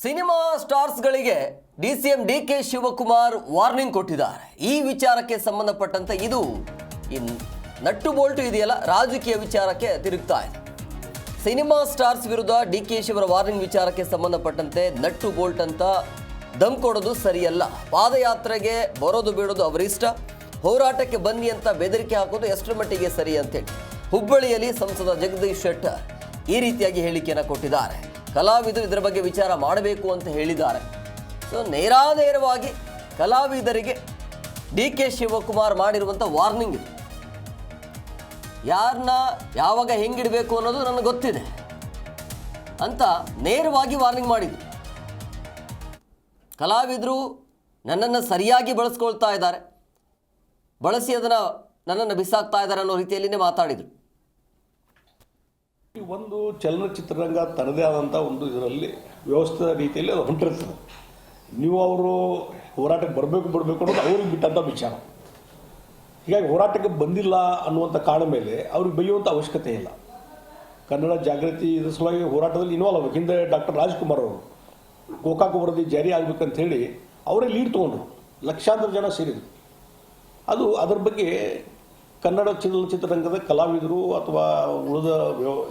Cinema ಸ್ಟಾರ್ಸ್ಗಳಿಗೆ DCM DK Shivakumar warning ಕೊಟ್ಟಿದ್ದಾರೆ. ಈ ವಿಚಾರಕ್ಕೆ ಸಂಬಂಧಪಟ್ಟಂತೆ ಇದು ನಟ್ಟು ಬೋಲ್ಟು ಇದೆಯಲ್ಲ, ರಾಜಕೀಯ ವಿಚಾರಕ್ಕೆ ತಿರುಗ್ತಾ ಇದೆ. ಸಿನಿಮಾ ಸ್ಟಾರ್ಸ್ ವಿರುದ್ಧ ಡಿಕೆ ಶಿವರ ವಾರ್ನಿಂಗ್ ವಿಚಾರಕ್ಕೆ ಸಂಬಂಧಪಟ್ಟಂತೆ ನಟ್ಟು ಬೋಲ್ಟ್ ಅಂತ ದಮ್ ಕೊಡೋದು ಸರಿಯಲ್ಲ. ಪಾದಯಾತ್ರೆಗೆ ಬರೋದು ಬಿಡೋದು ಅವರಿಷ್ಟ, ಹೋರಾಟಕ್ಕೆ ಬನ್ನಿ ಅಂತ ಬೆದರಿಕೆ ಹಾಕೋದು ಎಷ್ಟರ ಮಟ್ಟಿಗೆ ಸರಿ ಅಂತೇಳಿ ಹುಬ್ಬಳ್ಳಿಯಲ್ಲಿ ಸಂಸದ ಜಗದೀಶ್ ಶೆಟ್ಟರ್ ಈ ರೀತಿಯಾಗಿ ಹೇಳಿಕೆಯನ್ನು ಕೊಟ್ಟಿದ್ದಾರೆ. ಕಲಾವಿದರು ಇದರ ಬಗ್ಗೆ ವಿಚಾರ ಮಾಡಬೇಕು ಅಂತ ಹೇಳಿದ್ದಾರೆ. ಸೊ ನೇರಾನೇರವಾಗಿ ಕಲಾವಿದರಿಗೆ ಡಿಕೆ ಶಿವಕುಮಾರ್ ಮಾಡಿರುವಂಥ ವಾರ್ನಿಂಗ್ ಇದು. ಯಾರನ್ನ ಯಾವಾಗ ಹೆಂಗಿಡಬೇಕು ಅನ್ನೋದು ನನಗೆ ಗೊತ್ತಿದೆ ಅಂತ ನೇರವಾಗಿ ವಾರ್ನಿಂಗ್ ಮಾಡಿದ್ರು. ಕಲಾವಿದರು ನನ್ನನ್ನು ಸರಿಯಾಗಿ ಬಳಸ್ಕೊಳ್ತಾ ಇದ್ದಾರೆ, ಬಳಸಿ ಅದನ್ನು ನನ್ನನ್ನು ಬಿಸಾಕ್ತಾ ಇದ್ದಾರೆ ಅನ್ನೋ ರೀತಿಯಲ್ಲಿನೇ ಮಾತಾಡಿದರು. ಒಂದು ಚಲನಚಿತ್ರರಂಗ ತನ್ನದೇ ಆದಂಥ ಒಂದು ಇದರಲ್ಲಿ ವ್ಯವಸ್ಥಿತ ರೀತಿಯಲ್ಲಿ ಅದು ಹೊಂಟಿರ್ತದೆ. ನೀವು ಅವರು ಹೋರಾಟಕ್ಕೆ ಬರಬೇಕು ಬಿಡಬೇಕು ಅನ್ನೋದು ಅವ್ರಿಗೆ ಬಿಟ್ಟಂಥ ವಿಚಾರ. ಹೀಗಾಗಿ ಹೋರಾಟಕ್ಕೆ ಬಂದಿಲ್ಲ ಅನ್ನುವಂಥ ಕಾರಣ ಮೇಲೆ ಅವ್ರಿಗೆ ಬೈಯುವಂಥ ಅವಶ್ಯಕತೆ ಇಲ್ಲ. ಕನ್ನಡ ಜಾಗೃತಿ ಇದರ ಸಲುವಾಗಿ ಹೋರಾಟದಲ್ಲಿ ಇನ್ವಾಲ್ವ್ ಆಗಬೇಕು. ಹಿಂದೆ ಡಾಕ್ಟರ್ ರಾಜ್ಕುಮಾರ್ ಅವರು ಗೋಕಾಕ ವರದಿ ಜಾರಿ ಆಗಬೇಕಂತ ಹೇಳಿ ಅವರೇ ಲೀಡ್ ತೊಗೊಂಡ್ರು, ಲಕ್ಷಾಂತರ ಜನ ಸೇರಿದರು. ಅದು ಅದರ ಬಗ್ಗೆ ಕನ್ನಡ ಚಲನಚಿತ್ರರಂಗದ ಕಲಾವಿದರು ಅಥವಾ ಉಳಿದ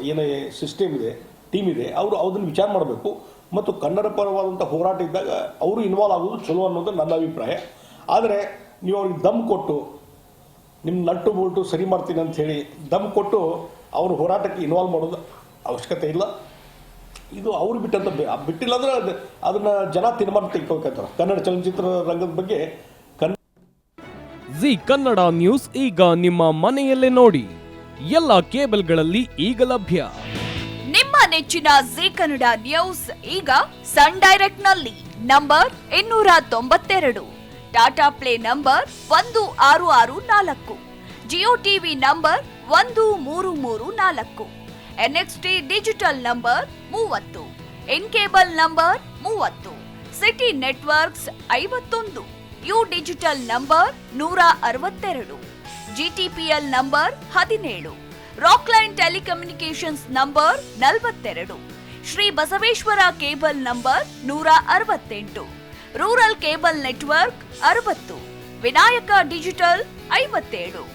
ಏನೇ ಸಿಸ್ಟಮ್ ಇದೆ, ಟೀಮ್ ಇದೆ, ಅವರು ಅದನ್ನು ವಿಚಾರ ಮಾಡಬೇಕು. ಮತ್ತು ಕನ್ನಡ ಪರವಾದಂಥ ಹೋರಾಟ ಇದ್ದಾಗ ಅವರು ಇನ್ವಾಲ್ವ್ ಆಗೋದು ಚಲೋ ಅನ್ನೋದು ನನ್ನ ಅಭಿಪ್ರಾಯ. ಆದರೆ ನೀವು ಅವ್ರಿಗೆ ದಮ್ ಕೊಟ್ಟು ನಿಮ್ಮ ನಟ್ಟು ಬೋಲ್ಟು ಸರಿ ಮಾಡ್ತೀನಿ ಅಂತ ಹೇಳಿ ದಮ್ ಕೊಟ್ಟು ಅವರು ಹೋರಾಟಕ್ಕೆ ಇನ್ವಾಲ್ವ್ ಮಾಡೋದು ಅವಶ್ಯಕತೆ ಇಲ್ಲ. ಇದು ಅವ್ರು ಬಿಟ್ಟಂತ ಬಿಟ್ಟಿಲ್ಲ ಅಂದರೆ ಅದನ್ನು ಜನ ತೀರ್ಮಾನ ತೆಗೆದುಕೊಳ್ತಾರೆ. ಕನ್ನಡ ಚಲನಚಿತ್ರ ರಂಗದ ಬಗ್ಗೆ ಜಿ ಕನ್ನಡ ನ್ಯೂಸ್ ಈಗ ನಿಮ್ಮ ಮನೆಯಲ್ಲೇ ನೋಡಿ. ಎಲ್ಲ ಕೇಬಲ್ಗಳಲ್ಲಿ ಈಗ ಲಭ್ಯ. ನಿಮ್ಮ ನೆಚ್ಚಿನ ಜಿ ಕನ್ನಡ ನ್ಯೂಸ್ ಈಗ ಸನ್ ಡೈರೆಕ್ಟ್ ನಲ್ಲಿ number 292, Tata play number 1664, Jio TV number 1334, NXT digital number 30, in cable number 30, city networks 51, U digital number 162, GTPL number 17, Rockline telecommunications number 42, Shri Basaveshwara cable number 168, rural cable network 60, Vinayaka digital 57,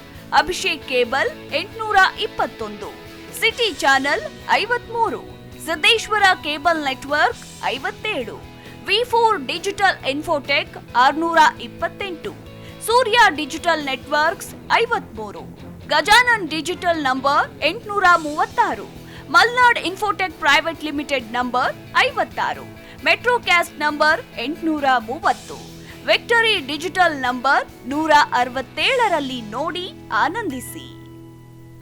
Abhishek cable 821, city channel 53, Siddeshwara cable network 57, V4 digital Infotech 628, Surya digital networks 53, Gajanan digital number 836, Malnad infotech private limited number 56, Metrocast number 830, victory digital number 167ರಲ್ಲಿ ನೋಡಿ ಆನಂದಿಸಿ.